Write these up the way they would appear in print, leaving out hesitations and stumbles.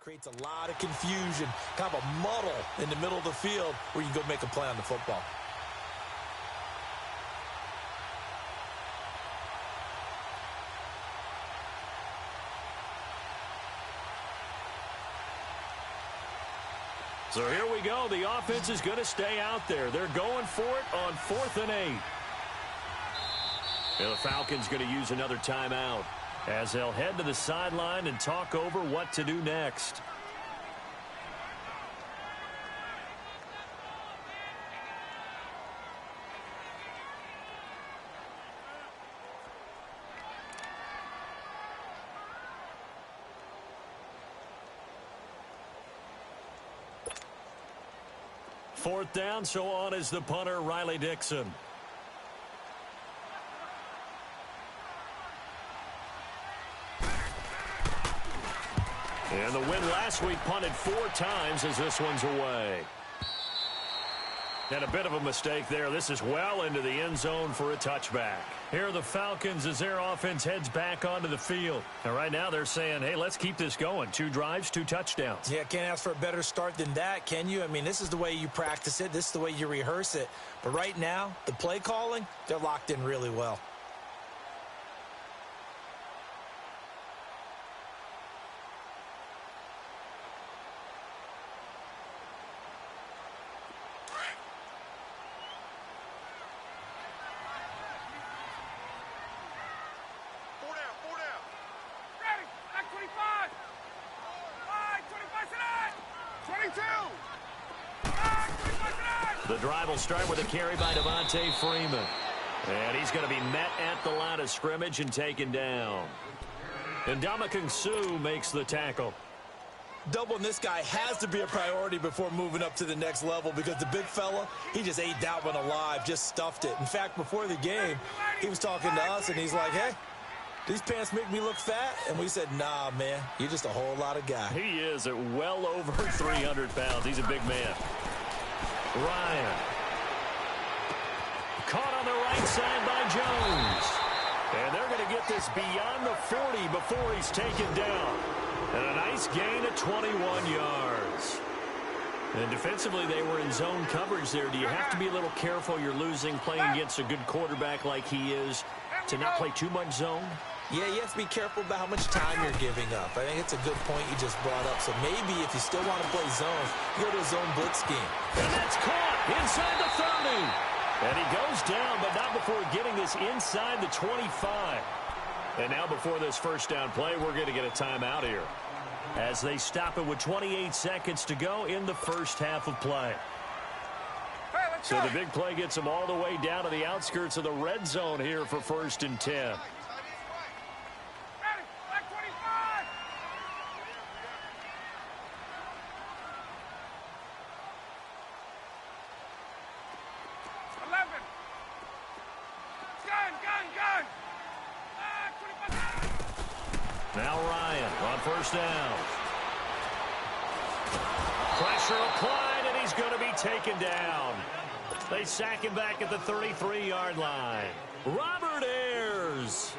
Creates a lot of confusion, kind of a muddle in the middle of the field where you can go make a play on the football. So here we go. The offense is going to stay out there. They're going for it on 4th and 8. And the Falcons going to use another timeout as they'll head to the sideline and talk over what to do next. Fourth down, so on is the punter, Riley Dixon. And the win last week punted 4 times as this one's away. And a bit of a mistake there. This is well into the end zone for a touchback. Here are the Falcons as their offense heads back onto the field. And right now they're saying, hey, let's keep this going. 2 drives, 2 touchdowns. Yeah, can't ask for a better start than that, can you? I mean, this is the way you practice it. This is the way you rehearse it. But right now, the play calling, they're locked in really well. The drive will start with a carry by Devontae Freeman. And he's going to be met at the line of scrimmage and taken down. And Ndamukong Suh makes the tackle. Doubling this guy has to be a priority before moving up to the next level because the big fella, he just ate that one alive, just stuffed it. In fact, before the game, he was talking to us, and he's like, hey, these pants make me look fat? And we said, nah, man, you're just a whole lot of guy. He is at well over 300 pounds. He's a big man. Ryan. Caught on the right side by Jones. And they're going to get this beyond the 40 before he's taken down. And a nice gain of 21 yards. And defensively, they were in zone coverage there. Do you have to be a little careful? You're losing playing against a good quarterback like he is to not play too much zone? Yeah, you have to be careful about how much time you're giving up. I think it's a good point you just brought up. So maybe if you still want to play zone, you go to a zone blitz scheme. And that's caught inside the 30. And he goes down, but not before getting this inside the 25. And now before this first down play, we're going to get a timeout here as they stop it with 28 seconds to go in the first half of play. So the big play gets them all the way down to the outskirts of the red zone here for 1st and 10. Now Ryan on first down. Pressure applied, and he's going to be taken down. They sack him back at the 33-yard line. Robert Ayers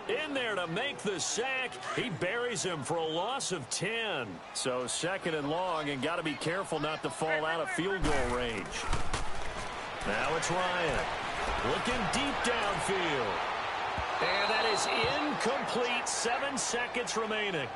in there to make the sack. He buries him for a loss of 10. So 2nd and long, and got to be careful not to fall out of field goal range. Now it's Ryan looking deep downfield. And that is incomplete. 7 seconds remaining.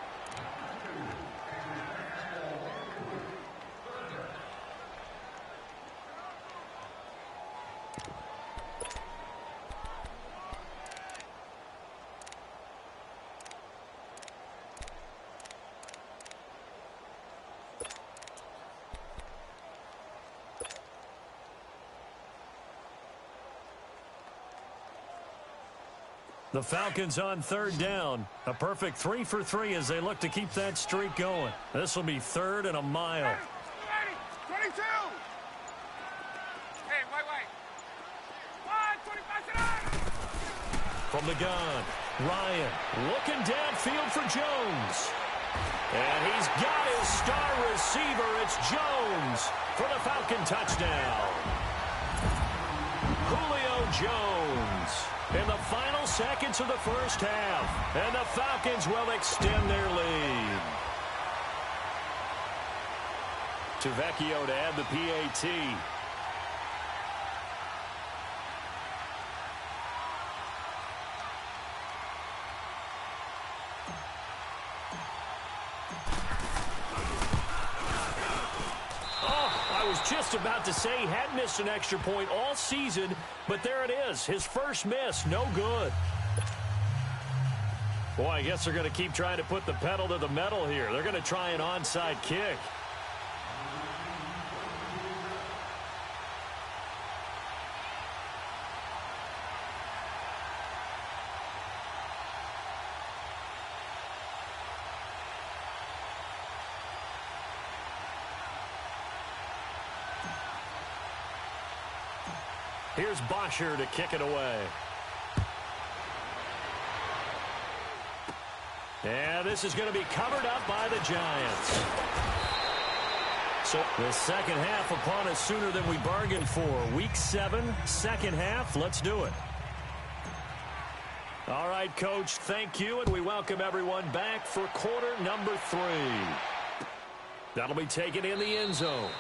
The Falcons on 3rd down. A perfect 3 for 3 as they look to keep that streak going. This will be 3rd and a mile. 22. Hey, wait. 25. From the gun, Ryan looking downfield for Jones. And he's got his star receiver. It's Jones for the Falcon touchdown. Julio Jones in the final seconds of the first half. And the Falcons will extend their lead. to Vecchio to add the PAT. I was just about to say he had missed an extra point all season, but there it is. His first miss, no good. Boy, I guess they're going to keep trying to put the pedal to the metal here. They're going to try an onside kick. Here's Bosher to kick it away. And this is going to be covered up by the Giants. So the second half upon us sooner than we bargained for. Week 7, second half. Let's do it. All right, Coach, thank you, and we welcome everyone back for quarter number 3. That'll be taken in the end zone.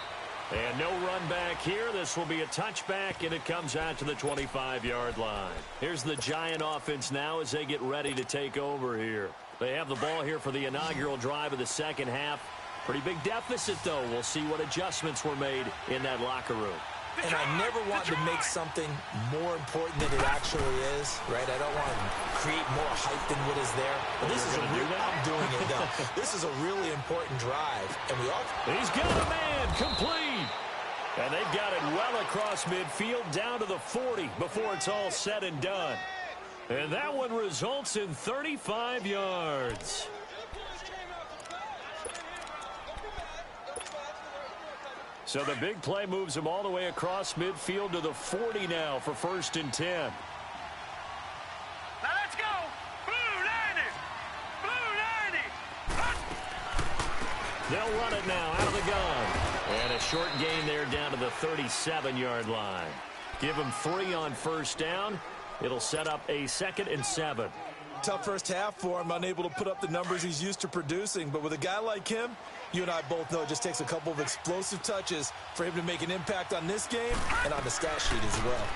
And no run back here. This will be a touchback, and it comes out to the 25-yard line. Here's the Giant offense now as they get ready to take over here. They have the ball here for the inaugural drive of the second half. Pretty big deficit, though. We'll see what adjustments were made in that locker room. And I never want to make something more important than it actually is, right? I don't want to create more hype than what is there. But this is I'm doing it now. This is a really important drive. And we all... He's got a man complete. And they've got it well across midfield down to the 40 before it's all said and done. And that one results in 35 yards. So the big play moves him all the way across midfield to the 40 now for 1st and 10. Now let's go. Blue 90. Blue 90. They'll run it now out of the gun. And a short gain there down to the 37-yard line. Give him 3 on 1st down. It'll set up a 2nd and 7. Tough first half for him, unable to put up the numbers he's used to producing. But with a guy like him, you and I both know it just takes a couple of explosive touches for him to make an impact on this game and on the stat sheet as well.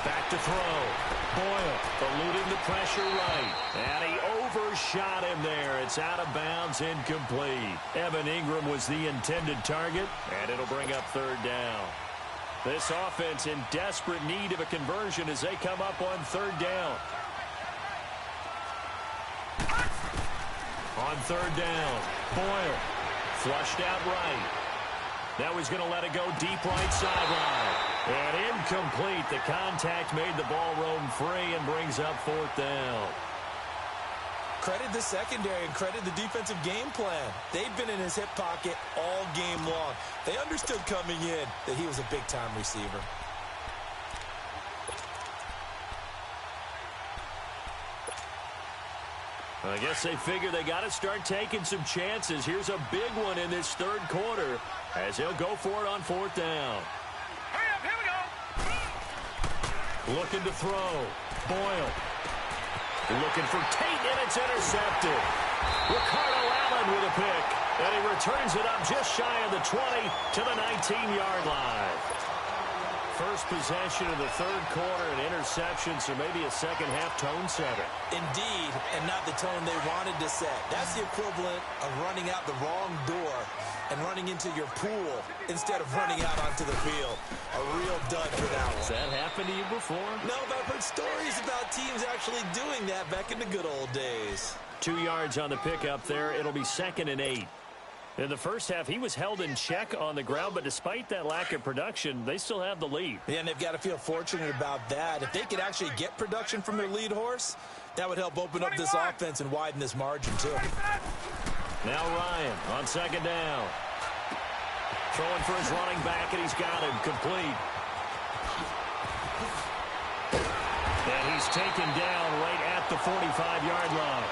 Back to throw. Boyle eluding the pressure right. And he overshot him there. It's out of bounds, incomplete. Evan Ingram was the intended target, and it'll bring up 3rd down. This offense in desperate need of a conversion as they come up on 3rd down. On 3rd down, Boyle flushed out right. Now he's going to let it go deep right sideline. And incomplete. The contact made the ball roam free and brings up 4th down. Credit the secondary and credit the defensive game plan. They've been in his hip pocket all game long. They understood coming in that he was a big-time receiver. I guess they figure they got to start taking some chances. Here's a big one in this 3rd quarter as he'll go for it on 4th down. Hurry up, here we go. Looking to throw. Boyle. Looking for Tate, and it's intercepted. Ricardo Allen with a pick. And he returns it up just shy of the 20 to the 19-yard line. First possession of the 3rd quarter, an interception, so maybe a second-half tone setter. Indeed, and not the tone they wanted to set. That's the equivalent of running out the wrong door and running into your pool instead of running out onto the field. A real dud for that one. Has that happened to you before? No, but I've heard stories about teams actually doing that back in the good old days. 2 yards on the pickup there. It'll be 2nd and 8. In the first half, he was held in check on the ground, but despite that lack of production, they still have the lead. Yeah, and they've got to feel fortunate about that. If they could actually get production from their lead horse, that would help open up this offense and widen this margin, too. Now Ryan on 2nd down. Throwing for his running back, and he's got him complete. And he's taken down right at the 45-yard line.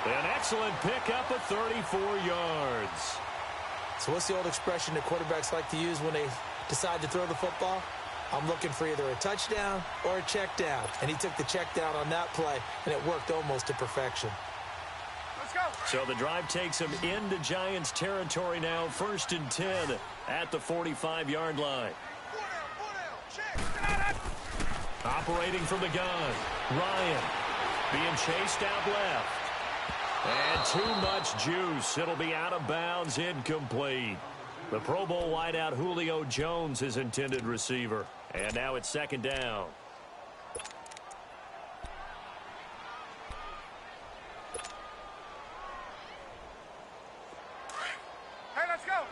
An excellent pickup of 34 yards. So what's the old expression that quarterbacks like to use when they decide to throw the football? I'm looking for either a touchdown or a check down. And he took the check down on that play, and it worked almost to perfection. let's go. So the drive takes him into Giants territory now. 1st and 10 at the 45-yard line. Operating from the gun, Ryan being chased out left. And too much juice. It'll be out of bounds, incomplete. The Pro Bowl wideout Julio Jones, his intended receiver. And now it's 2nd down. Hey, let's go.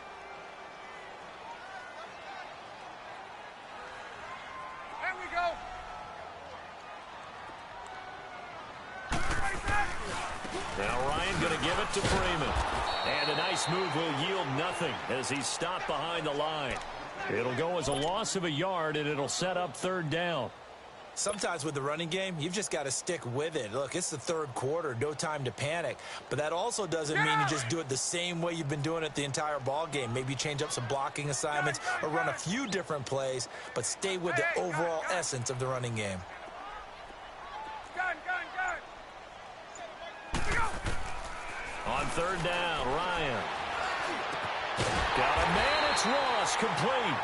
There we go. Now Ryan going to give it to Freeman. And a nice move will yield nothing as he's stopped behind the line. It'll go as a loss of a yard, and it'll set up 3rd down. Sometimes with the running game, you've just got to stick with it. Look, it's the 3rd quarter, no time to panic. But that also doesn't mean you just do it the same way you've been doing it the entire ball game. Maybe change up some blocking assignments or run a few different plays, but stay with the overall essence of the running game. Gun. On 3rd down, Ryan. Got a man, it's Ross, complete.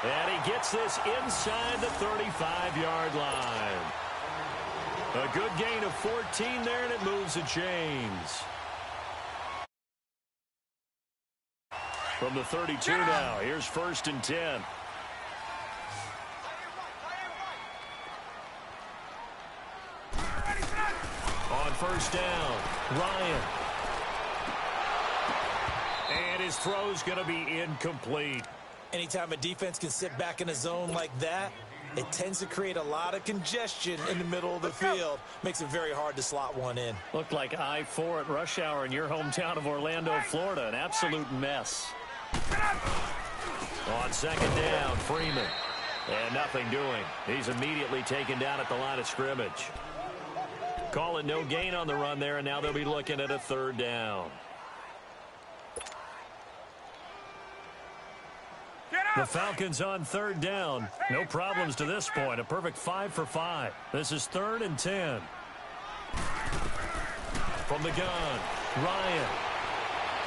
And he gets this inside the 35-yard line. A good gain of 14 there, and it moves the chains. From the 32 now, here's 1st and 10. On 1st down, Ryan. And his throw's going to be incomplete. Anytime a defense can sit back in a zone like that, it tends to create a lot of congestion in the middle of the field. Makes it very hard to slot one in. Looked like I-4 at rush hour in your hometown of Orlando, Florida. An absolute mess. On 2nd down, Freeman. And nothing doing. He's immediately taken down at the line of scrimmage. Calling no gain on the run there, and now they'll be looking at a 3rd down. The Falcons on 3rd down. No problems to this point. A perfect 5 for 5. This is 3rd and 10. From the gun, Ryan.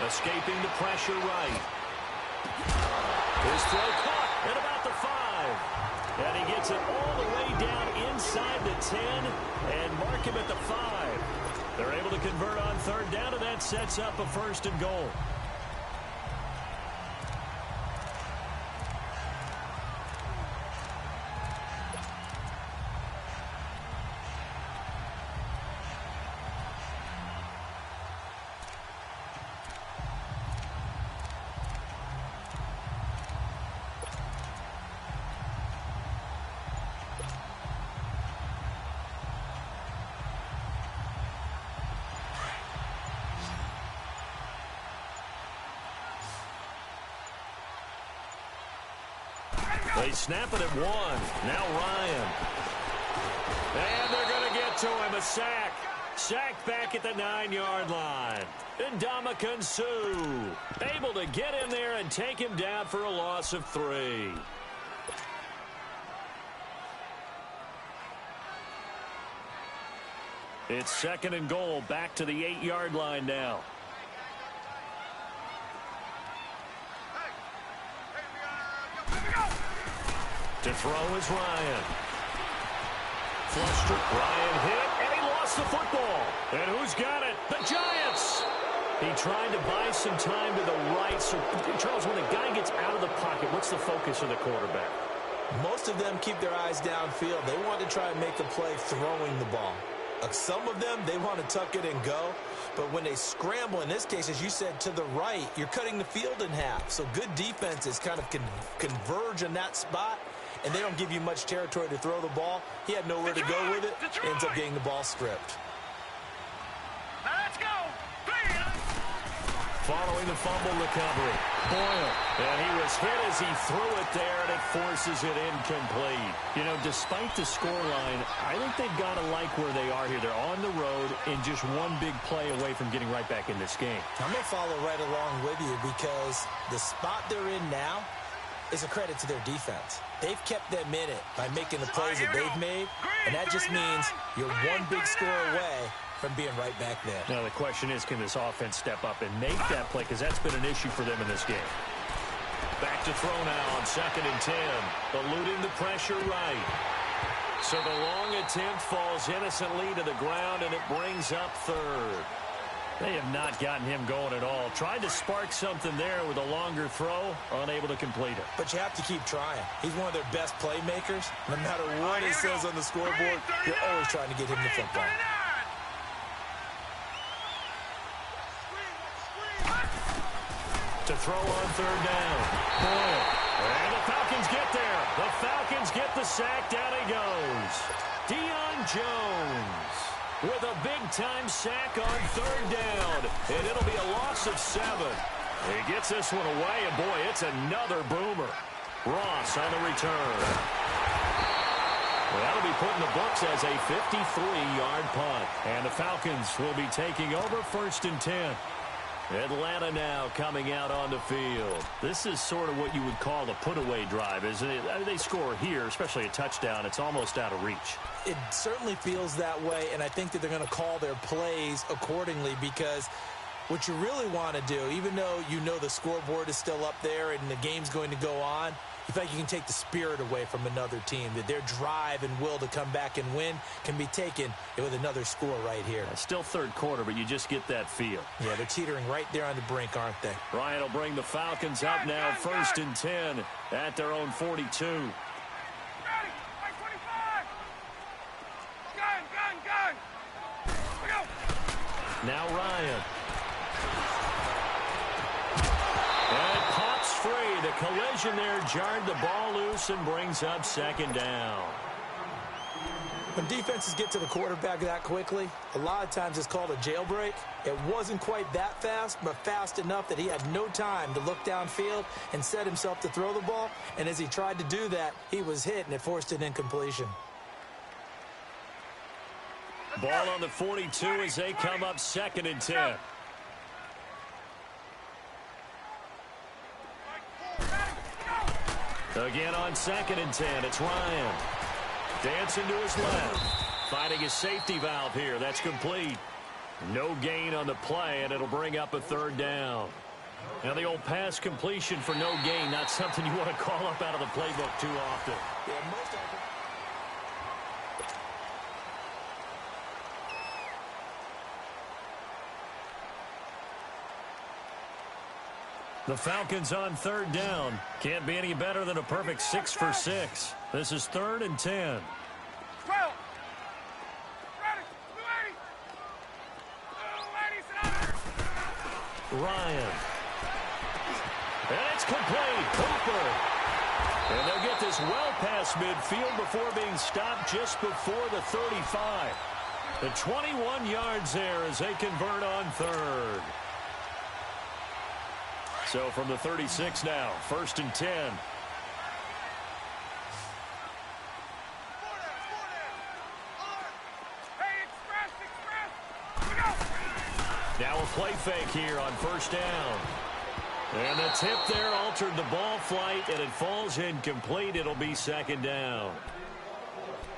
Escaping the pressure right. His throw caught at about the 5. And he gets it all the way down inside the 10 and mark him at the 5. They're able to convert on 3rd down, and that sets up a 1st and goal. They snap it at 1. Now Ryan. And they're going to get to him. A sack. Sacked back at the 9-yard line. Ndamukong Suh able to get in there and take him down for a loss of 3. It's 2nd and goal. Back to the 8-yard line now. To throw is Ryan. Flushed. Ryan hit, and he lost the football. And who's got it? The Giants. He tried to buy some time to the right. So, Charles, when a guy gets out of the pocket, what's the focus of the quarterback? Most of them keep their eyes downfield. They want to try and make a play throwing the ball. Some of them, they want to tuck it and go. But when they scramble, in this case, as you said, to the right, you're cutting the field in half. So good defenses kind of converge in that spot, and they don't give you much territory to throw the ball. He had nowhere to go with it. Ends up getting the ball stripped. Let's go. Following the fumble recovery, Boyle. And he was hit as he threw it there, and it forces it incomplete. You know, despite the scoreline, I think they've got to like where they are here. They're on the road and just one big play away from getting right back in this game. I'm going to follow right along with you because the spot they're in now is a credit to their defense. They've kept them in it by making the plays that they've made, and that just means you're one big score away from being right back there. Now the question is, can this offense step up and make that play? Because that's been an issue for them in this game. Back to throw now on 2nd and 10. Eluding the pressure right. So the long attempt falls innocently to the ground, and it brings up 3rd. They have not gotten him going at all. Tried to spark something there with a longer throw, unable to complete it. But you have to keep trying. He's one of their best playmakers. No matter what it says on the scoreboard, you're always trying to get him the football. To throw on 3rd down. Boyle. And the Falcons get there. The Falcons get the sack. Down he goes. Deion Jones with a big-time sack on 3rd down. And it'll be a loss of 7. He gets this one away, and boy, it's another boomer. Ross on the return. Well, that'll be put in the books as a 53-yard punt. And the Falcons will be taking over 1st and 10. Atlanta now coming out on the field. This is sort of what you would call a put-away drive, isn't it? I mean, they score here, especially a touchdown. It's almost out of reach. It certainly feels that way, and I think that they're going to call their plays accordingly, because what you really want to do, even though you know the scoreboard is still up there and the game's going to go on, you feel like you can take the spirit away from another team, that their drive and will to come back and win can be taken with another score right here. Still 3rd quarter, but you just get that feel. Yeah, they're teetering right there on the brink, aren't they? Ryan will bring the Falcons up now, 1st and 10 at their own 42. Gun! We go! Now Ryan. And it pops free. The collision there jarred the ball loose and brings up 2nd down. When defenses get to the quarterback that quickly, a lot of times it's called a jailbreak. It wasn't quite that fast, but fast enough that he had no time to look downfield and set himself to throw the ball. And as he tried to do that, he was hit, and it forced an incompletion. Ball on the 42 as they come up 2nd and 10. Again on 2nd and 10, it's Ryan. Dancing to his left. Finding his safety valve here. That's complete. No gain on the play, and it'll bring up a 3rd down. Now the old pass completion for no gain, not something you want to call up out of the playbook too often. Yeah, most often. The Falcons on 3rd down. Can't be any better than a perfect 6 for 6. This is 3rd and 10. 12. Ready. 280. Ryan. And it's complete. Hooper. And they'll get this well past midfield before being stopped just before the 35. The 21 yards there as they convert on 3rd. So from the 36 now, 1st and 10. Hey, express. We go. Now a play fake here on 1st down. And the tip there altered the ball flight, and it falls incomplete. It'll be 2nd down.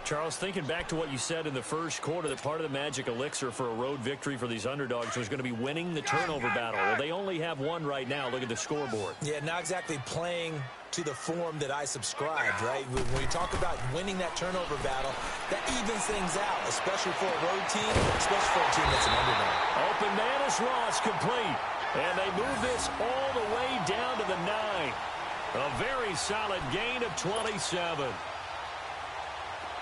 Charles, thinking back to what you said in the 1st quarter, that part of the magic elixir for a road victory for these underdogs was going to be winning the turnover battle. Well, they only have one right now. Look at the scoreboard. Yeah, not exactly playing to the form that I subscribed, right? When you talk about winning that turnover battle, that evens things out, especially for a road team, especially for a team that's an underdog. Open man is Ross, complete. And they move this all the way down to the 9. A very solid gain of 27.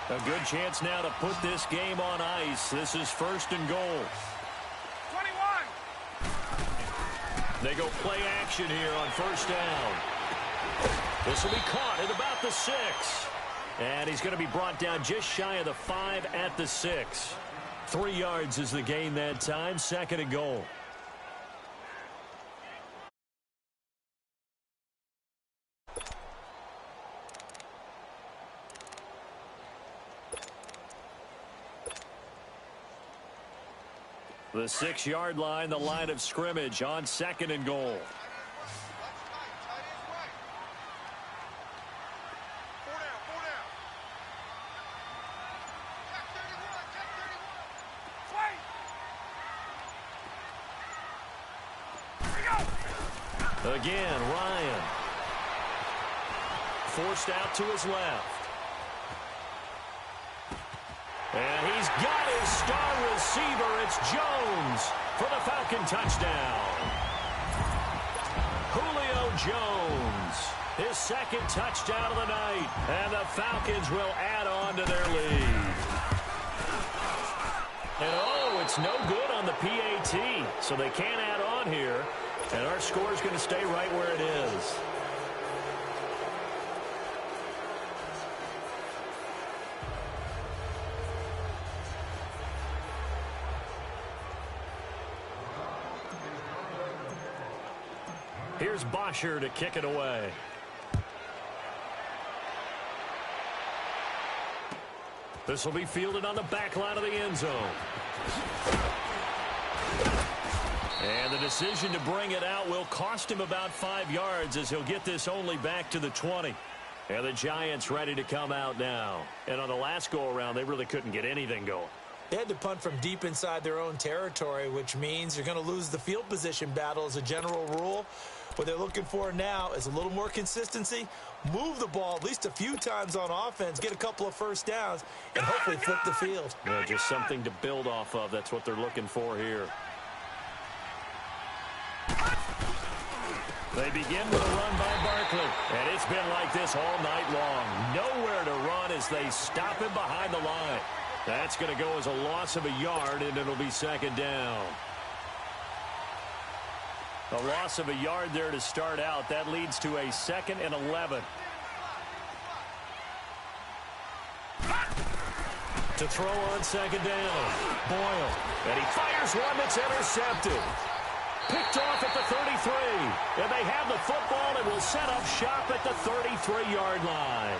A good chance now to put this game on ice. This is 1st and goal. 21. They go play action here on 1st down. This will be caught at about the 6. And he's going to be brought down just shy of the 5 at the 6. 3 yards is the gain that time. 2nd and goal. The 6-yard line, the line of scrimmage on 2nd and goal. Again, Ryan. Forced out to his left. And he's got his star receiver. It's Jones for the Falcon touchdown. Julio Jones, his second touchdown of the night. And the Falcons will add on to their lead. And oh, it's no good on the PAT. So they can't add on here. And our score is going to stay right where it is. Here's Bosher to kick it away. This will be fielded on the back line of the end zone. And the decision to bring it out will cost him about 5 yards as he'll get this only back to the 20. And the Giants ready to come out now. And on the last go-around, they really couldn't get anything going. They had to punt from deep inside their own territory, which means you're going to lose the field position battle as a general rule. What they're looking for now is a little more consistency, move the ball at least a few times on offense, get a couple of first downs, and hopefully flip the field. Yeah, just something to build off of. That's what they're looking for here. They begin with a run by Barkley, and it's been like this all night long. Nowhere to run as they stop him behind the line. That's going to go as a loss of a yard, and it'll be second down. A loss of a yard there to start out. That leads to a 2nd and 11. To throw on second down. Boyle. And he fires one that's intercepted. Picked off at the 33. And they have the football and will set up shop at the 33-yard line.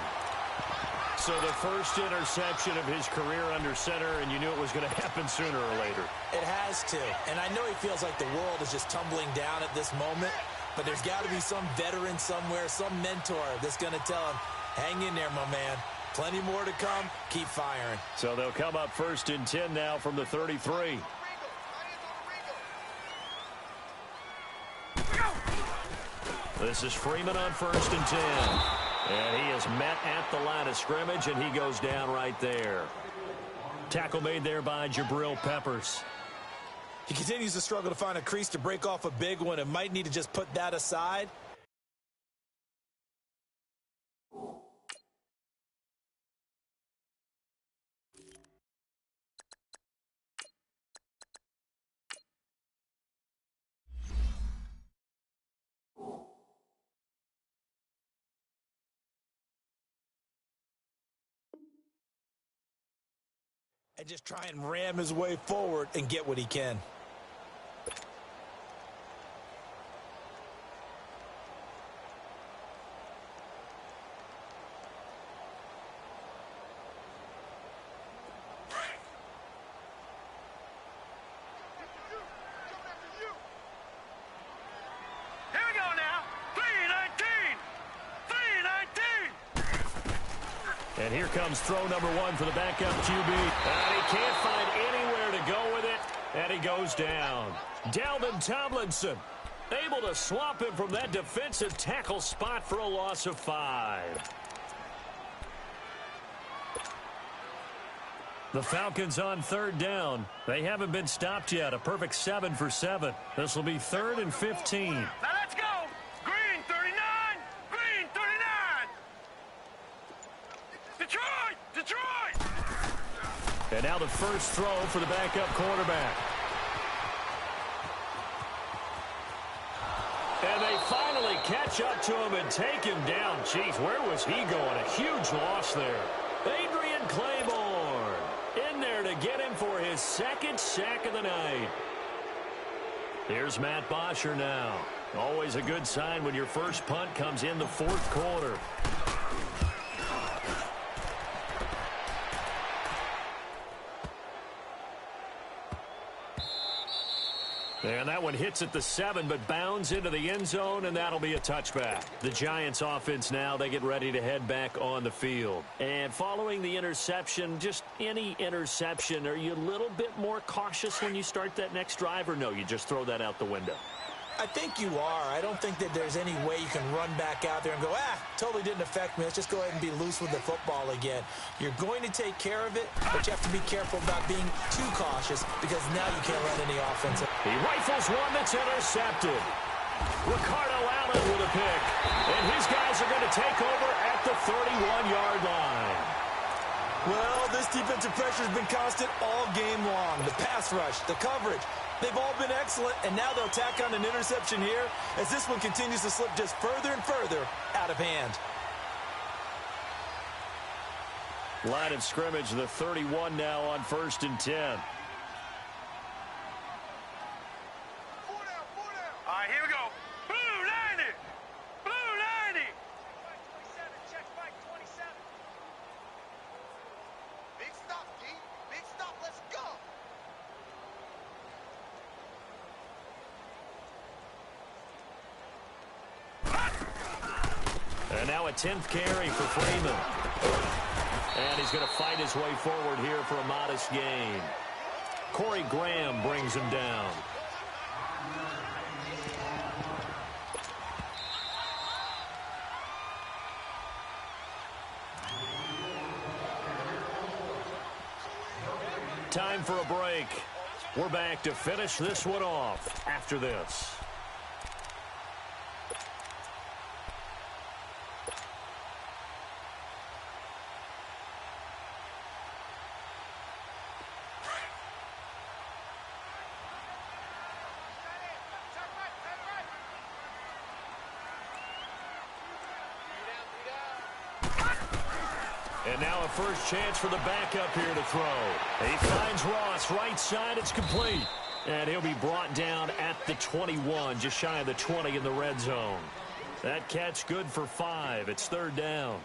So the first interception of his career under center, and you knew it was going to happen sooner or later. It has to. And I know he feels like the world is just tumbling down at this moment, but there's got to be some veteran somewhere, some mentor that's going to tell him, hang in there, my man. Plenty more to come. Keep firing. So they'll come up 1st and 10 now from the 33. This is Freeman on 1st and 10. And he is met at the line of scrimmage, and he goes down right there. Tackle made there by Jabril Peppers. He continues to struggle to find a crease to break off a big one and might need to just put that aside. And just try and ram his way forward and get what he can. Here we go now. 3-19. 3-19. And here comes throw number 1 for the backup QB. And he can't find anywhere to go with it. And he goes down. Dalvin Tomlinson able to swap him from that defensive tackle spot for a loss of 5. The Falcons on 3rd down. They haven't been stopped yet. A perfect 7 for 7. This will be 3rd and 15. Now let's go. Green 39. Green 39. Detroit. Detroit. And now the first throw for the backup quarterback. And they finally catch up to him and take him down. Jeez, where was he going? A huge loss there. Adrian Claiborne in there to get him for his 2nd sack of the night. Here's Matt Bosher now. Always a good sign when your first punt comes in the 4th quarter. And that one hits at the 7, but bounds into the end zone, and that'll be a touchback. The Giants offense now, they get ready to head back on the field. And following the interception, just any interception, are you a little bit more cautious when you start that next drive, or no, you just throw that out the window? I think you are. I don't think that there's any way you can run back out there and go, totally didn't affect me. Let's just go ahead and be loose with the football again. You're going to take care of it, but you have to be careful about being too cautious because now you can't run any offense. He rifles one that's intercepted. Ricardo Allen with a pick. And his guys are going to take over at the 31-yard line. Well, this defensive pressure has been constant all game long. The pass rush, the coverage, they've all been excellent, and now they'll tack on an interception here as this one continues to slip just further and further out of hand. Line of scrimmage, the 31 now on 1st and 10. All right, here we go. Blue 90. Blue 90. 27, check Mike 27. Big stop, D. Big stop, let's go. And now a 10th carry for Freeman. And he's going to fight his way forward here for a modest gain. Corey Graham brings him down. Time for a break. We're back to finish this one off after this. And now a first chance for the backup here to throw. He finds Ross, right side, it's complete. And he'll be brought down at the 21, just shy of the 20 in the red zone. That catch good for 5. It's 3rd down.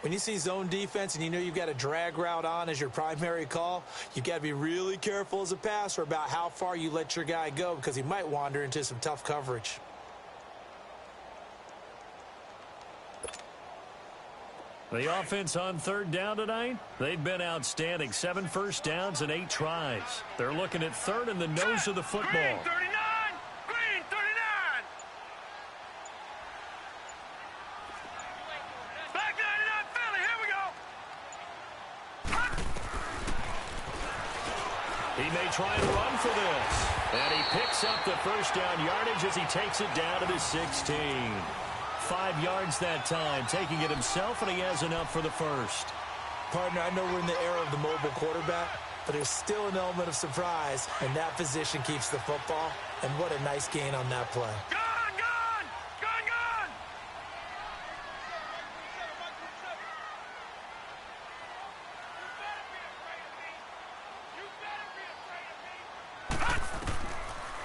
When you see zone defense and you know you've got a drag route on as your primary call, you've got to be really careful as a passer about how far you let your guy go because he might wander into some tough coverage. The offense on 3rd down tonight, they've been outstanding. 7 first downs and 8 tries. They're looking at 3rd in the nose of the football. Green 39. Green 39. Back 99 Philly. Here we go. He may try and run for this. And he picks up the first down yardage as he takes it down to the 16. 5 yards that time, taking it himself, and he has enough for the first. Partner, I know we're in the era of the mobile quarterback, but there's still an element of surprise, and that position keeps the football. And what a nice gain on that play. Gone, gone. Gone, gone.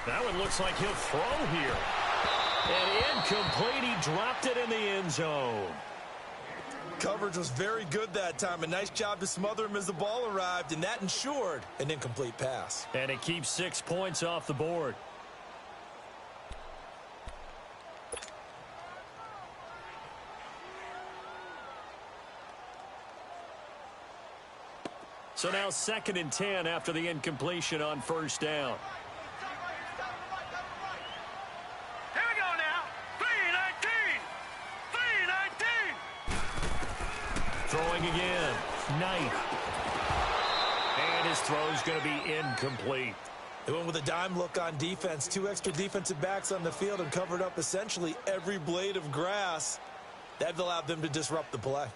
That one looks like he'll throw here. And incomplete. He dropped it in the end zone. Coverage was very good that time. A nice job to smother him as the ball arrived, and that ensured an incomplete pass. And it keeps 6 points off the board. So now 2nd and 10 after the incompletion on 1st down. Here we go now. 319. 319. Throwing again. Knight. And his throw's going to be incomplete. They went with a dime look on defense. 2 extra defensive backs on the field and covered up essentially every blade of grass. That allowed them to disrupt the play.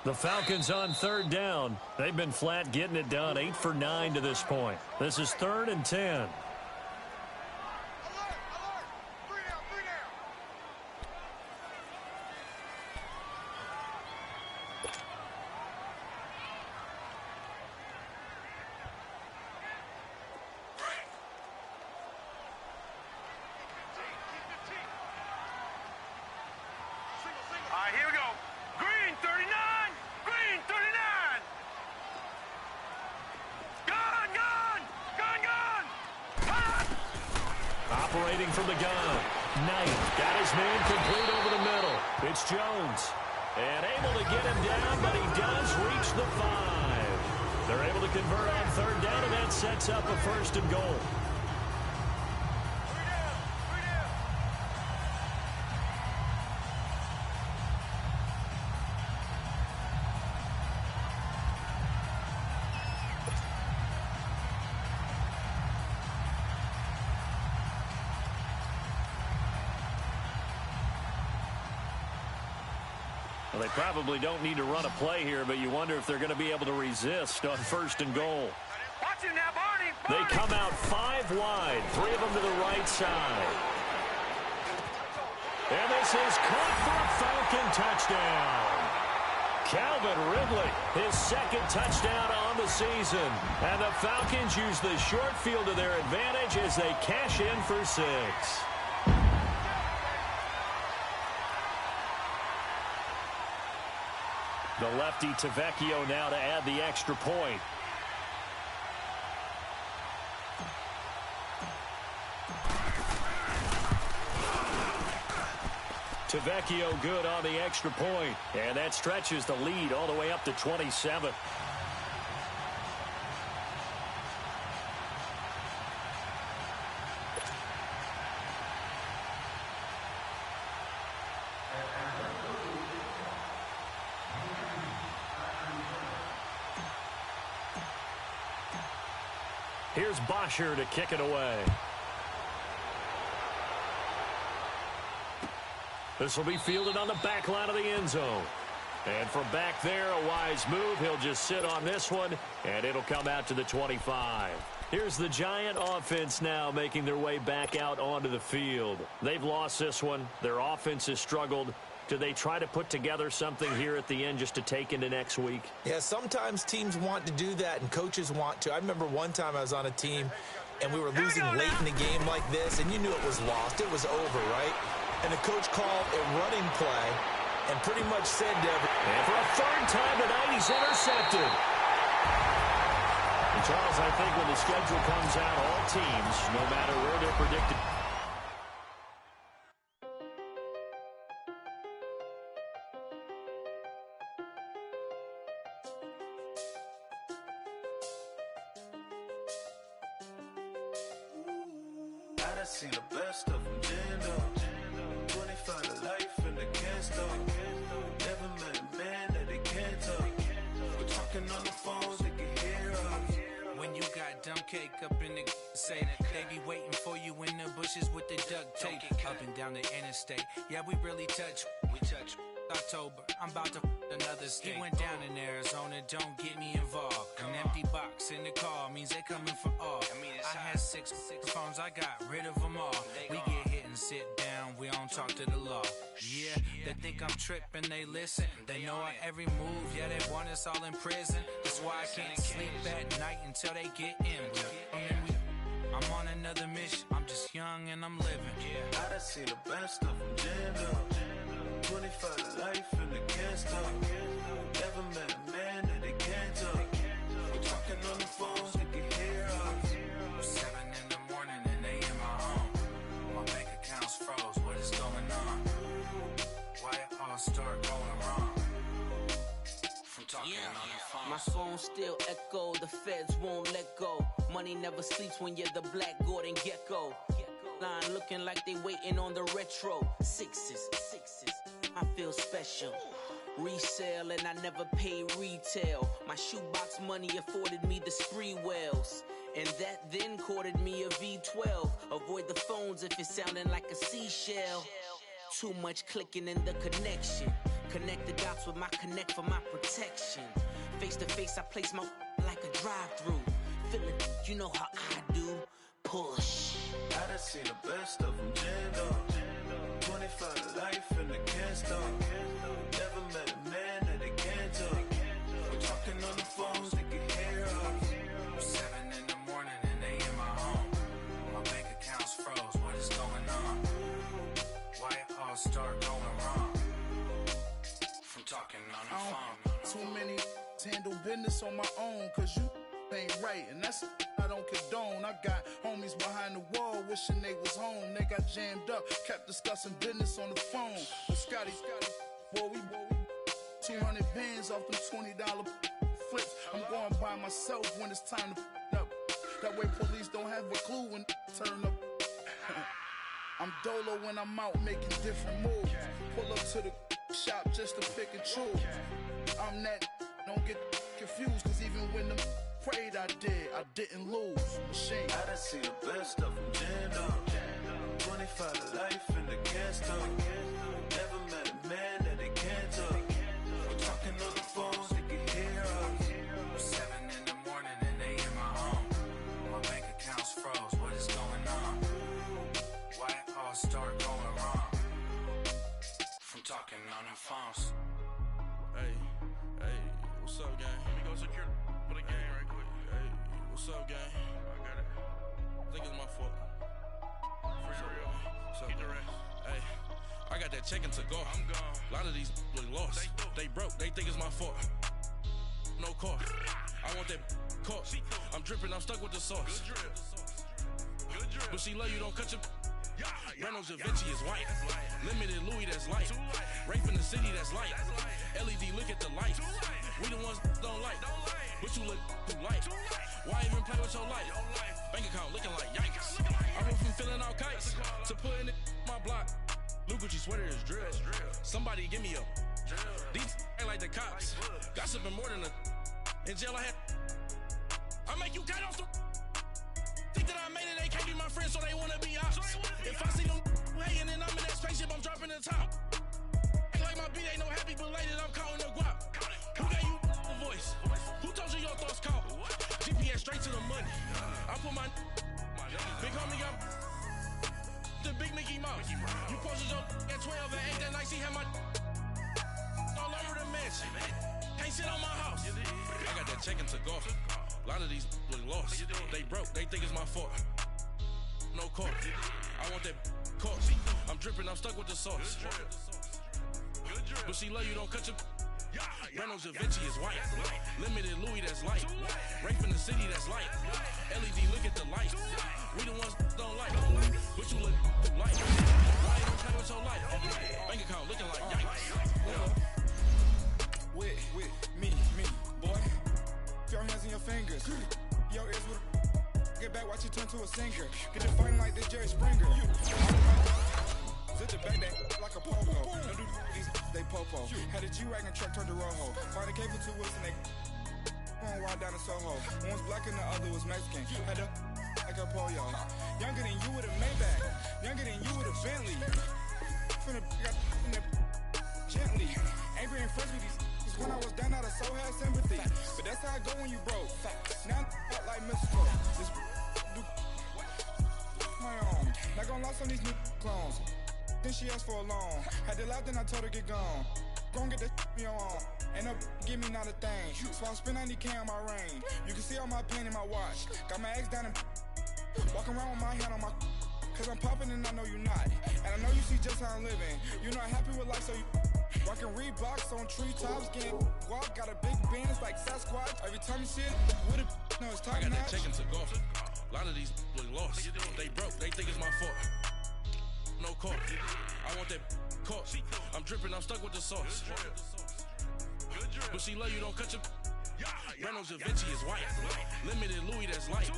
The Falcons on 3rd down. They've been flat getting it done. 8 for 9 to this point. This is 3rd and 10. Alert, alert. 3 down, 3 down. All right, here we go. Green 39. Green 39. Gone, gone. Gone, gone. Ah! Operating from the gun. Knight got his man complete over the middle. It's Jones. And able to get him down, but he does reach the 5. They're able to convert on third down, and that sets up a 1st and goal. Well, they probably don't need to run a play here, but you wonder if they're going to be able to resist on 1st and goal. Watch him now, Barney. They come out 5 wide, 3 of them to the right side. And this is caught for a Falcon touchdown. Calvin Ridley, his 2nd touchdown on the season. And the Falcons use the short field to their advantage as they cash in for 6. The lefty Tavecchio now to add the extra point. Tavecchio good on the extra point. And that stretches the lead all the way up to 27. Here's Bosher to kick it away. This will be fielded on the back line of the end zone. And from back there, a wise move. He'll just sit on this one, and it'll come out to the 25. Here's the Giant offense now making their way back out onto the field. They've lost this one. Their offense has struggled. Do they try to put together something here at the end just to take into next week? Yeah, sometimes teams want to do that, and coaches want to. I remember one time I was on a team, and we were losing late in the game like this, and you knew it was lost. It was over, right? And the coach called a running play and pretty much said to everyone. And for a 3rd time tonight, he's intercepted. And Charles, I think when the schedule comes out, all teams, no matter where they're predicted. I seen the best of them, Jando. 25 to life and they can't stop. Never met a man that they can't talk. We're talking on the phones, they can hear us. When you got dumb cake up in the say that they be waiting for you in the bushes with the duct tape up and down the interstate. Yeah, we really touch. We touch. October, I'm about to another state. He went down in Arizona, don't get me involved. An empty box in the car means they coming for all. I had six phones, I got rid of them all. We get hit and sit down, we don't talk to the law. Yeah, they think I'm tripping, they listen. They know our every move, yeah, they want us all in prison. That's why I can't sleep at night until they get in. I'm on another mission, I'm just young and I'm living. I done seen the best of them, Jando. 25 to life and they can't stop. Never met a man that they can't talk. We're talking on the phones, they can hear us. 7 in the morning and they in my home. My bank account's froze, what is going on? Why it all start going wrong? From talking on the phone. My phone still echo, the feds won't let go. Money never sleeps when you're the Black Gordon Gecko. Line looking like they waiting on the retro. Sixes, I feel special. Resale and I never pay retail. My shoebox money afforded me the spree wells. And that then courted me a V12. Avoid the phones if it's sounding like a seashell. Too much clicking in the connection. Connect the dots with my connect for my protection. Face to face, I place my like a drive-through. Feeling, you know how I do. Push. I done seen the best of them, Jando. 25 to life and they can't stop. Never met a man that they can't talk. We're talking on the phones, they can hear us. 7 in the morning and they in my home. My bank account's froze, what is going on? Why it all start going wrong? From talking on the phone. Too many handle business on my own, cause you ain't right, and that's I don't condone. I got homies behind the wall wishing they was home. They got jammed up, kept discussing business on the phone. But Scotty, boy, we 200 bands off them $20 flips. I'm going by myself when it's time to up. That way police don't have a clue when turn up. I'm dolo when I'm out making different moves. Pull up to the shop just to pick and choose. I'm that, don't get confused, cause even when the prayed I didn't lose. Machine. I done see the best of them jammed up. 25 to life in the can't stop. Never met a man that they can't talk. We're talking on the phones, they can hear us. 7 in the morning and they in my home. My bank account's froze, what is going on? Why it all start going wrong? From talking on the phones. Hey, what's up, gang? Let me go secure for the game right quick. Hey, what's up, gang? I got it. I think it's my fault. For real. Keep the rest. Hey, I got that check to go. I'm gone. A lot of these look lost. They broke. They think it's my fault. No car. I want that caught. I'm dripping. I'm stuck with the sauce. Good drip. But she love you. Don't cut your. Reynolds Da Vinci is white. Limited Louis, that's light. Rape in the city, that's light. LED, look at the light. We the ones don't like. But you look too light. Why even play with your life? Bank account looking like yikes. I went from filling out kites to putting it in my block. Blue Gucci sweater is drill. Somebody give me a. These ain't like the cops. Gossiping more than a. In jail I had. I make you cut off the. Think that I made it, they can't be my friends, so they wanna be ops. If I see them hanging and I'm in that spaceship, I'm dropping the top. Ain't like my beat ain't no happy belated, I'm counting the guap. Who gave you the voice? Who told you your thoughts count? GPS straight to the money. I put my big homie up the big Mickey Mouse. You posted your at 12 and 8 that night, she had my all over the mansion. Can't sit on my house. I got that checking to go. A lot of these look lost. They broke. They think it's my fault. No car. I want that car. I'm dripping. I'm stuck with the sauce. But she love you. Don't cut your. Reynolds Da Vinci is white. Limited Louis, that's light. Rape in the city, that's light. LED, look at the light. We the ones don't like. But you look too light. Why you don't play with your life? Bank account looking like yikes. With me, boy. Your hands in your fingers. Your ears with a get back, watch you turn to a singer. Get you fighting like this Jerry Springer. Zip the back that like a popo. Don't do these, they popo. Had a G-Wagon truck turned to Rojo. Find a cable 2 wheels and they on ride down to Soho. One was black and the other was Mexican. Had a like a polio. Younger than you with a Maybach. Younger than you with a Bentley. Finna got in that gently. Angry and friends with these. When I was down, I so had sympathy. But that's how I go when you broke. Now I'm like Mr. This do my own. Not gonna lie on these new clones. Then she asked for a loan. Had to laugh, then I told her get gone. Gon' get that me on. Ain't no give me not a thing. So I spend 90K on my ring. You can see all my pain in my watch. Got my ex down and walking around with my hand on my. Cause I'm popping and I know you not. And I know you see just how I'm living. You're not happy with life, so you. Rockin' Reeboks on treetops, getting guap, got a big band, it's like Sasquatch. Every time you see it, with a no, it's top notch. I got that checking to go. A lot of these look lost. They broke, they think it's my fault. No car. I want that car. I'm dripping, I'm stuck with the sauce. But she love you, don't cut your. Reynolds Da Vinci is white. Limited Louis, that's light.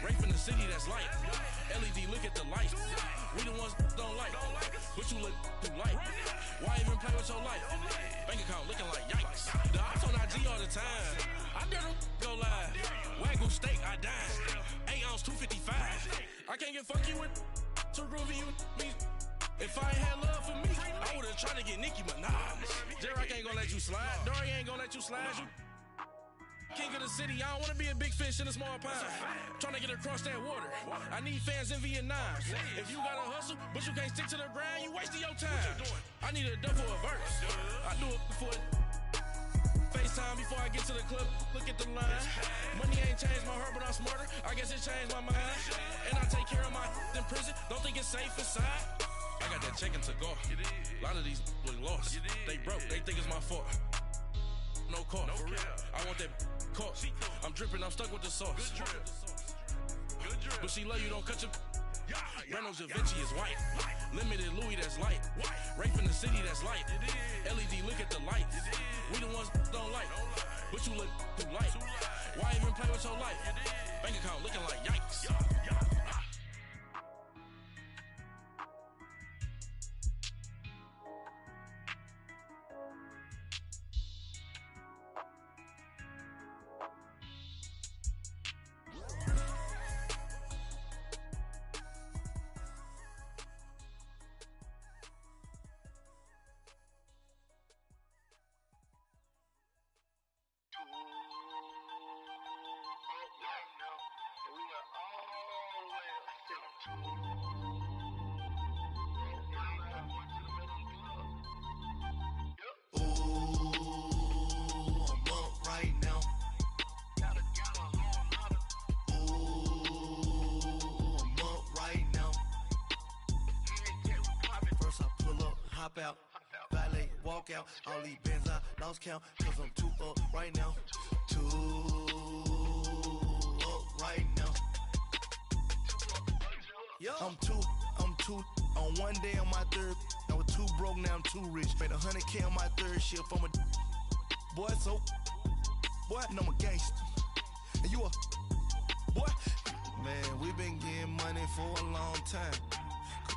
Rape in the city, that's light. LED, look at the light. We the ones don't like. But you look too light. Why even play with your life? Bank account looking like yikes. The ops on IG all the time. I dare them go live. Wagyu steak, I dine. 8 ounce, 255. I can't get funky with too groovy you me. If I ain't had love for me, I would've tried to get Nicki Minaj. J-Rock ain't gonna let you slide. Dory ain't gonna let you slide. You king of the city, I don't wanna be a big fish in a small pond. Trying to get across that water. I need fans in Vietnam. If you gotta hustle, but you can't stick to the grind, you wasting your time. I need a dub for a verse. I do it for FaceTime before I get to the club. Look at the line. Money ain't changed my heart, but I'm smarter. I guess it changed my mind. And I take care of my in prison. Don't think it's safe inside. I got that checking to go. A lot of these look lost. They broke. They think it's my fault. No car. I want that car. I'm dripping. I'm stuck with the sauce. But she love you. Don't cut your. Sopranos, Da Vinci is white. Limited Louis, that's light. Rafe in the city, that's light. LED, look at the lights. We the ones don't like. But you look too light. Why even play with your life? Bank account looking like yikes. Out, valet, walk out, all these bands I lost count, cause I'm too up right now, too up right now. I'm too, on one day on my third, I was too broke, now I'm too rich, made 100K on my third shift, I'm a boy, so, boy, and I'm a gangster, and you a, boy, man, we been getting money for a long time.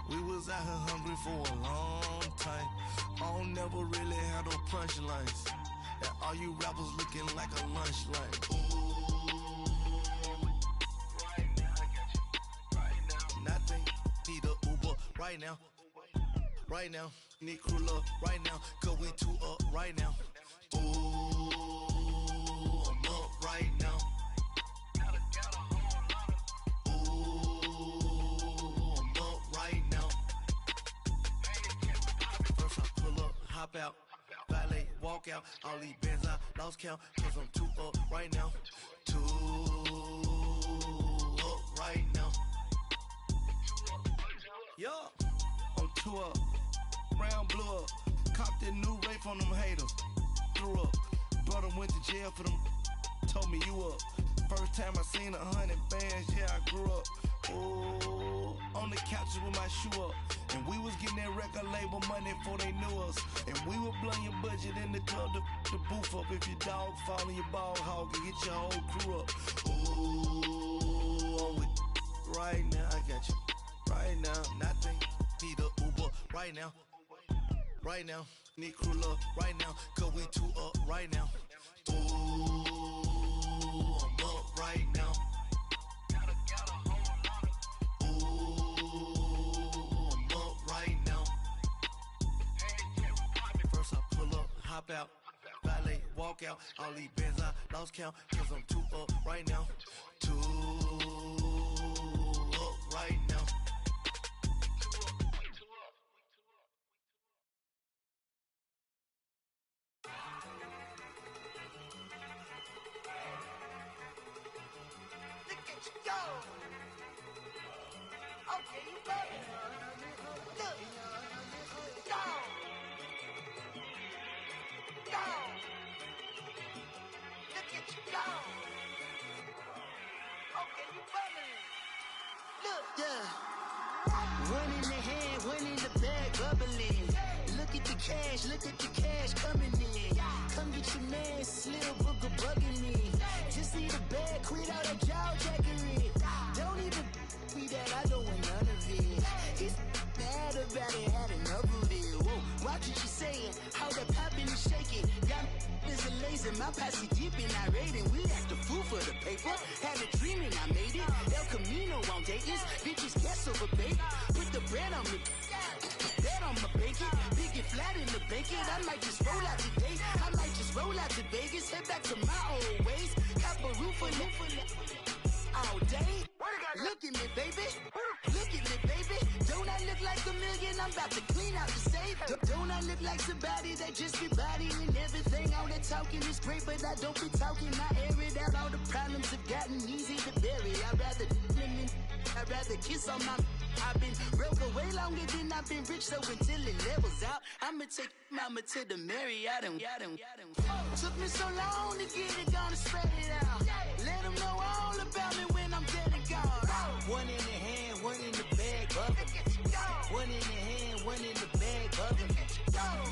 We was out here hungry for a long time. I don't never really have no punchlines. And all you rappers looking like a lunch line. Right now, I got you. Right now. Nothing. Need a Uber right now. Right now. Need crew love right now. Cause we too up right now. Ooh, I'm up right now. Hop out, valet, walk out, all these bands I lost count, cause I'm too up right now, too up right now. Yeah, I'm too up, round blew up, copped that new rape on them haters, threw up, brother went to jail for them, told me you up, first time I seen 100 bands, yeah I grew up, ooh, on the couches with my shoe up. And we was getting that record label money before they knew us. And we were blowing your budget in the club to the booth up. If your dog fall in your ball hog and get your whole crew up. Ooh, I'm with right now, I got you. Right now, nothing, need a Uber right now. Right now, need crew love right now. Cause we too up right now. Ooh, I'm up right now. Hop out, valet, walk out, all these bands I lost count, cause I'm too up right now, too up right now. Look at you go! Okay, you better. Look, go! Go! Look at you go! Okay, you bubbling. Look, yeah. One in the hand, one in the bag, bubbling. Look at the cash coming in. Come get your man, Slim Booger bugging me. Just need a bag, quit all that jaw jackery. Don't even me that I don't want none of it. He's mad about it, had enough of it. Whoa, watch what you saying, how that poppin' and shaking. Y'all is a lazy, my posse deep and I raiding. We act the fool for the paper, had a dream and I made it. El Camino on Dayton's, bitches guess over bait. Put the bread on me, that on my bacon. Big and flat in the bacon, I might just roll out today. I might just roll out to Vegas, head back to my old ways. Cop a roof for all day. Look at me, baby. Look at me, baby. Don't I look like a million? I'm about to clean out the safe. Don't I look like somebody that just be bodying everything? All that talking is great, but I don't be talking. I air it out. All the problems have gotten easy to bury. I'd rather kiss on my. I've been broke away longer than I've been rich, so until it levels out, I'ma take mama to the Marriott and took me so long to get it, gonna spread it out. Let them know all about me when I'm dead and gone. One in the hand, one in the bag, bubbling.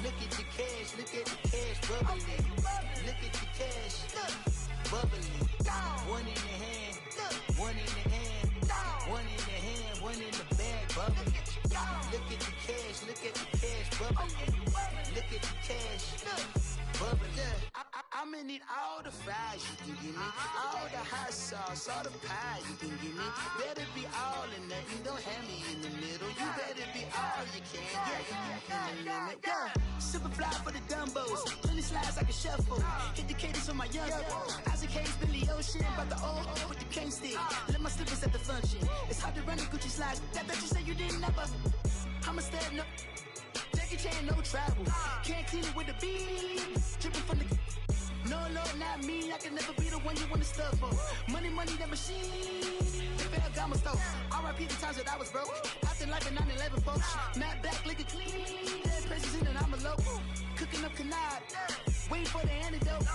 Look at the cash, look at the cash bubbling. Look at the cash, bubbling. One in the hand, one in the hand, one in the hand, one in the bag bubbling. Look at the cash, look at the cash bubbling. Look at the cash, bubbling. I'm gonna need all the fries you can give me, all the hot sauce, all the pie you can give me. Better be all or nothing, don't have me in the middle. You better be all you can, yeah, in the limit. Yeah, super fly for the Dumbos, plenty slides I can shuffle. Hit the cadence for my young Isaac Hayes, Billy Ocean, about the old with the cane stick. Let my slippers at the function. It's hard to run the Gucci slides. That bet you say you didn't never. I'm a step no. Jackie Chan, no travel. Can't clean it with the beat. Dripping from the. No, Lord, not me. I can never be the one you want to stuff for. Money, that machine. Fell Gamma store. R.I.P. the times that I was broke. Acting like a 9/11 folks. Matte black, liquor clean. Dead places in and I'm a local. Cooking up canard. Waiting for the antidote.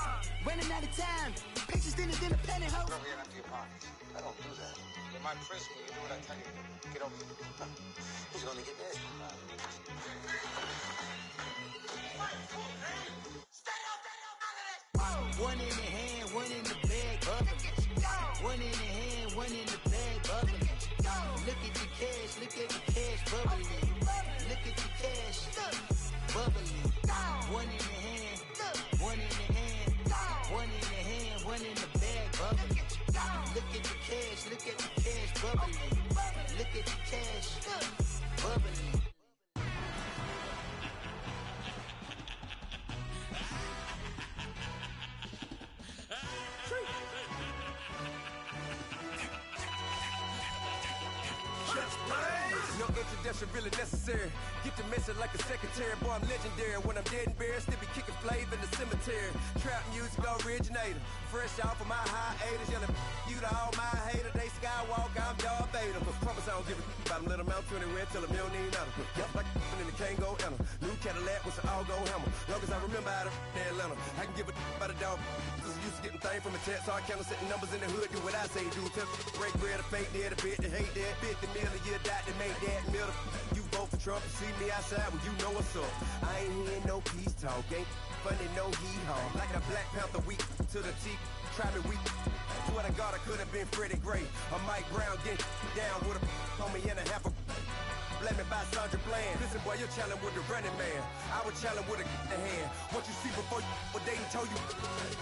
Running out of time. Pictures thinner than a penny hoe. Over here after your parties. I don't do that. In my prison, you do what I tell you. Get over here. Who's gonna get this? One in the hand, one in the bag, bubbling. One in the hand, one in the bag, bubbling. Look at the cash, look at the cash, bubbling. Look at the cash, bubbling. One in the hand, one in the hand, one in the hand, one in the bag, bubbling. Look at the cash, look at the cash, bubbling. Look at the cash, bubbling. No introduction really necessary. Get the message like a secretary. Boy, I'm legendary. When I'm dead and buried, still be kicking flavor in the cemetery. Trap music originator. Fresh off of my hiatus. Yelling you to all my haters. They skywalk, I'm Darth Vader. Promise I don't give a about them. Let them out 20 red. Tell them you don't need nothing. Yup, like and the can't go enter. New Cadillac with some all-go hammer. Long as I remember out of Atlanta. I can give a about a dog. Cause I'm used to getting things from a text. So I count setting numbers in the hood. Do what I say do. Tell break bread, a fake dead, a bit, they hate that. 50 million, you die to make that middle. You vote for Trump and see me outside when you know what's up. I ain't hearing no peace talk, ain't funny no hee-haw. Like a Black Panther weak to the teeth, try me weak. Swear to God I could have been Freddie Gray or Mike Brown getting down with a on me and a half a blame me by Sandra Bland. Listen boy, you're challenging with the running man. I was challenging with a hand. What you see before you, what they told you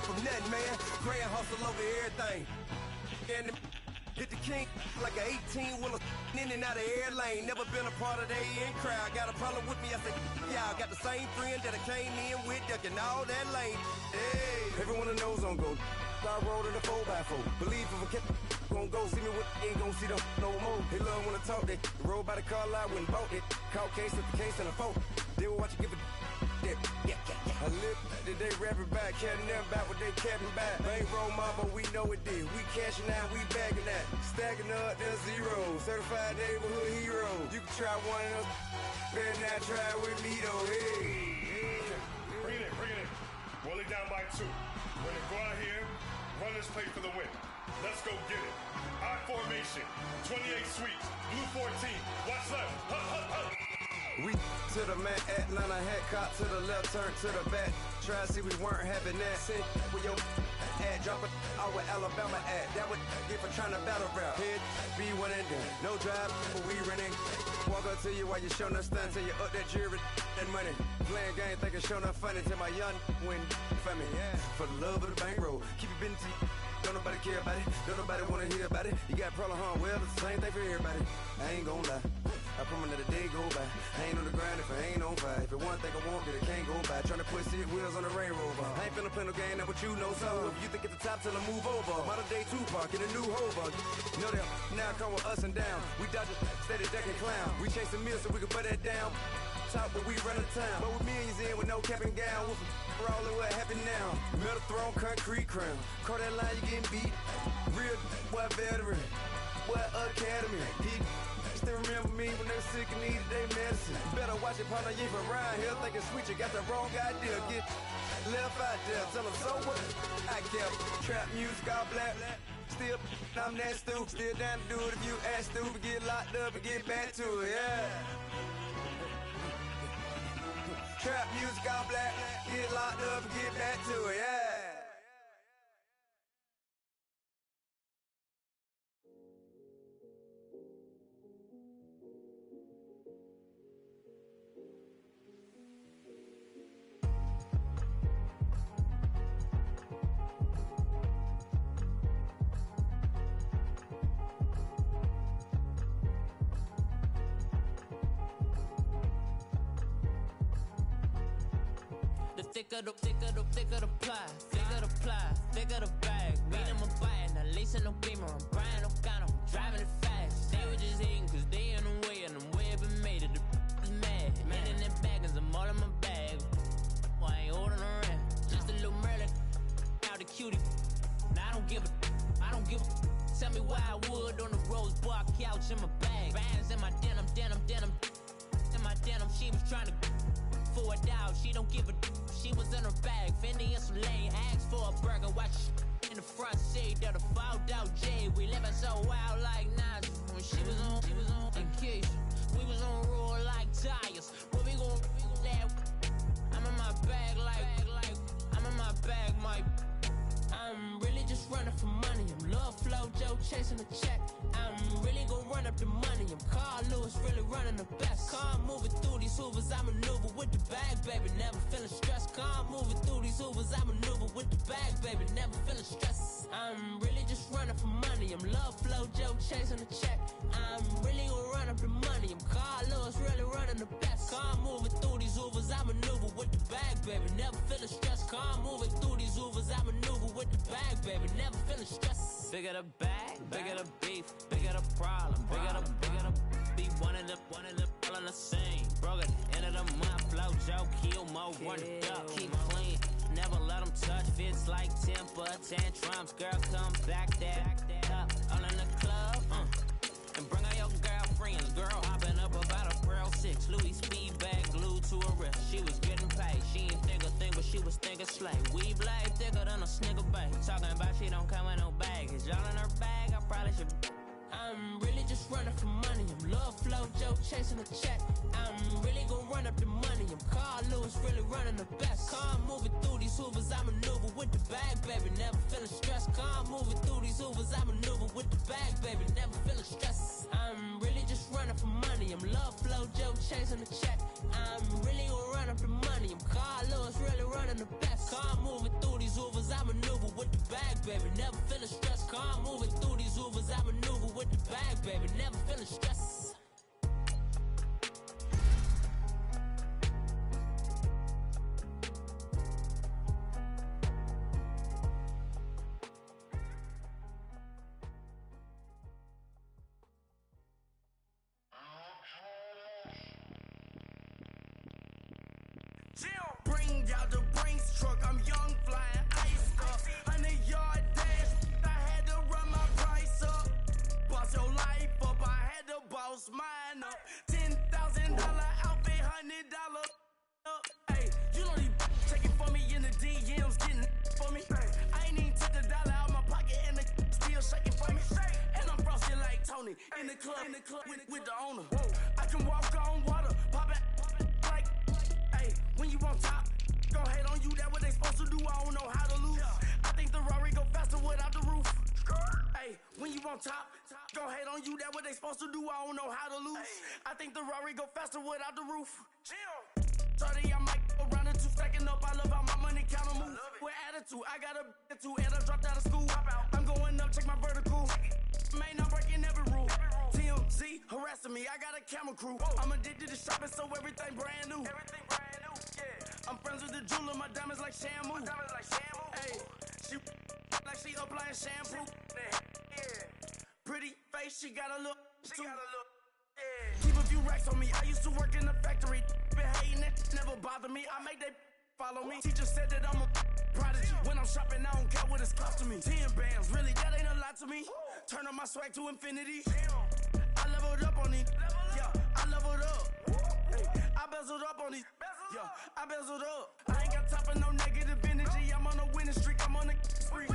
from nothing, man. Gray and hustle over everything. And hit the king like an 18-wheeler in and out of air lane. Never been a part of the in crowd. Got a problem with me, I said, y'all got the same friend that I came in with, ducking all that lane. Hey, everyone knows on go. I rolled in a 4x4. Believe if I kept gon' go, see me with ain't gon' see them no more. They love when I talk, they roll by the car lot, went bought it. Caught case at the case and a phone. They will watch you give a that. I live that they rapping back, caring them back what they capping back. They ain't roll mama, we know it did. We cashing out, we bagging that. Stacking up the zero. Certified neighborhood hero. You can try one of those, better not try with me though. Hey. Bring it in. Roll it down by 2. We're gonna go out here, run this play for the win. Let's go get it. I formation, 28 sweeps, blue 14. Watch left. We to the man, Atlanta hat caught to the left, turn to the back. Try to see we weren't having that. Send with your ad, drop it out with Alabama at. That would get for trying to battle rap. Head, be one and done. No drive, but we running. Walk up to you while you showing us stunts. Till you up that jury and money. Playing game, thinking showing up funny. Till my young win for me. Yeah. For the love of the bankroll. Keep it busy. Don't nobody care about it. Don't nobody wanna hear about it. You got problem, huh? Well, it's the same thing for everybody. I ain't gon' lie. I promise that a day go by. I ain't on the grind if I ain't on fire. If it one thing I want, then it can't go by. Tryna put 6 wheels on the Range Rover. I ain't finna play no game, that what you know. So if you think at the top till I move over. Modern day Tupac in a new hover. Know that now come with us and down. We dodge it, steady ducking clown. We chasing meals so we can put that down. Top, but we run the town. But with millions in with no cap and gown. With rolling what happened now. Metal throne, concrete crown. Call that line, you getting beat. Real what veteran. What academy. He still remember me when they were sick and needed their medicine. Better watch it, partner, you ain't around here thinking sweet. You got the wrong idea. Get left out there. Tell them so what? I kept trap music all black. Still, I'm that stupid. Still down to do it if you ask stupid. Get locked up and get back to it, yeah. Trap music all black. Get locked up and get back to it, yeah. Thicker the pie, thicker the bag. Meet them a buy, now lacing no beamer. I'm Brian O'Connor, I'm driving it fast. They were just hating cause they in the way, and the way I've been made it, the is mad. Man in them baggins, I'm all in my bag. Why I ain't holding around? Just a little Merlin, out the cutie. Now I don't give a. Tell me why I would on the rose bar couch in my bag. Bands in my denim. In my denim, she was trying to for a doubt. She don't give a. She was in her bag, Fendi and some lane. Asked for a burger, watch in the front seat of the fouled out J. We living so wild like Nas. When she was on vacation, we was on roll like tires. What we gon' that? I'm in my bag like I'm in my bag, my. I'm really just running for money. I'm Love Flow Joe chasing the check. I'm really gon' run up the money. I'm Carl Lewis, really running the best. Car moving through these Hoovers, I maneuver with the bag, baby. Never feeling stressed. Car moving through these Hoovers, I maneuver with the bag, baby. Never feeling stressed. I'm really just running for money. I'm Love Flow Joe chasing the check. I'm really gon' run up the money. I'm Carl Lewis, really running the best. Car moving through these Hoovers, I maneuver with the bag, baby. Never feeling stressed. Car moving through these Hoovers, I maneuver with the bag, baby. Never feeling stressed. Bigger the bag, bigger the beef, bigger the problem, bigger the be one of the all in the same. Broke it, end of the month, Flow Joe, kill mo, run it up, keep clean. Never let them touch, fits like temper, tantrums. Girl, come back that up, all in the club, and bring out your girlfriends. Girl, hopping up about a Pearl 6, Louis speed bag glued to her wrist. She was getting paid, she ain't think a thing, but she was thinking slay. We blade thicker than a snicker bag. Talking about she don't come with no baggage. Y'all in her bag, I probably should. I'm really just running for money. I'm Love Flow Joe chasing the check. I'm really gon' run up the money. I'm Carl Lewis, really running the best. Car moving through these Hoovers, I maneuver with the bag, baby. Never feeling stressed. Car moving through these Hoovers, I maneuver with the bag, baby. Never feeling stressed. I'm really just running for money. I'm Love Flow Joe chasing the check. I'm really gon' run up the money. I'm Carl Lewis, really running the best. Car moving through these Hoovers, I maneuver with the bag, baby. Never feeling stressed. Car moving through these Hoovers, I maneuver with the bag, baby. Never feeling stressed. Bring out the Brinks truck, I'm young, flying ice up. 100-yard dash, I had to run my price up. Boss your life up, I had to boss mine up. $10,000 outfit, $100 up. Hey, you know these taking for me in the DMs, getting for me. I ain't even took the dollar out my pocket and the still shaking for me. And I'm frosted like Tony in the club with the owner. I can walk on water, pop it like, hey, when you on top. Gon' hate on you, that what they supposed to do, I don't know how to lose. I think the Rari go faster without the roof. Hey, when you on top, gon' hate on you, that what they supposed to do, I don't know how to lose. I think the Rari go faster without the roof. 30, I might go round the two, stacking up, I love how my money counter move. With attitude, I got a attitude, and I dropped out of school. I'm going up, check my vertical. Man, I'm breaking every rule. TMZ harassing me, I got a camera crew. I'm addicted to shopping, so everything brand new. I'm friends with the jeweler, my diamonds like Shamu. Hey, she like she applying shampoo. Pretty face, she got a look. Keep a few racks on me. I used to work in the factory. Been hating it, never bother me. I make they follow me. Teacher said that I'm a prodigy. When I'm shopping, I don't care what it's costing me. 10 bands, really, that ain't a lot to me. Turn on my swag to infinity. I leveled up on these. Yeah, I leveled up. I bezeled up on these. Yeah, I bezeled up. I ain't got time for no negative energy. I'm on a winning streak. I'm on a spree.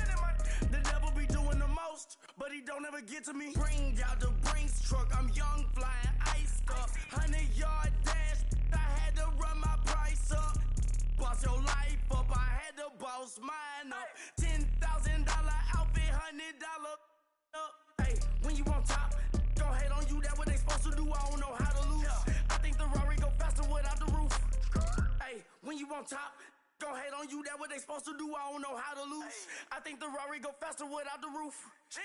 The devil be doing the most, but he don't ever get to me. Bring out the Brinks truck. I'm young, flying iced up. 100-yard dash. I had to run my price up. on top. Gon' hate on you, that what they supposed to do. I don't know how to lose. I think the Rari go faster without the roof. Jim.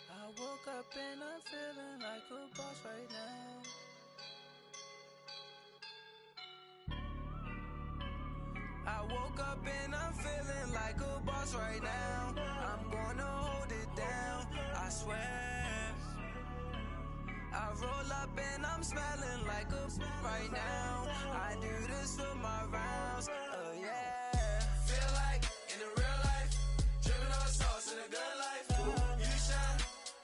I woke up and I'm feeling like a boss right now. I woke up and I'm feeling like a boss right now. I'm gonna hold it down, I swear. I roll up and I'm smelling like a right now. I do this for my rounds, oh yeah. Feel like in the real life, dripping on sauce in a good life. You shine,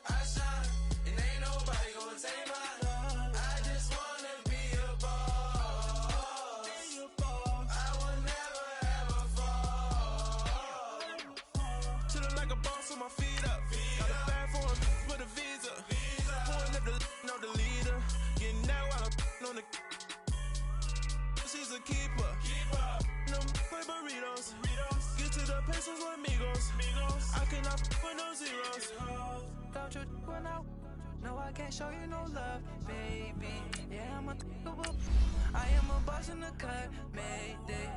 I shine, and ain't nobody gonna take mine. I just wanna be a boss. I will never ever fall. Chillin' like a boss with my feet up. Got a bag for a with a visa. Pulling up the know the leader. Getting out while I'm on the. She's a keeper. No play burritos. Get to the pesos with amigos. I cannot with no zeros. Don't you run out? No, I can't show you no love, baby. Yeah, I am a boss in the cut, Mayday.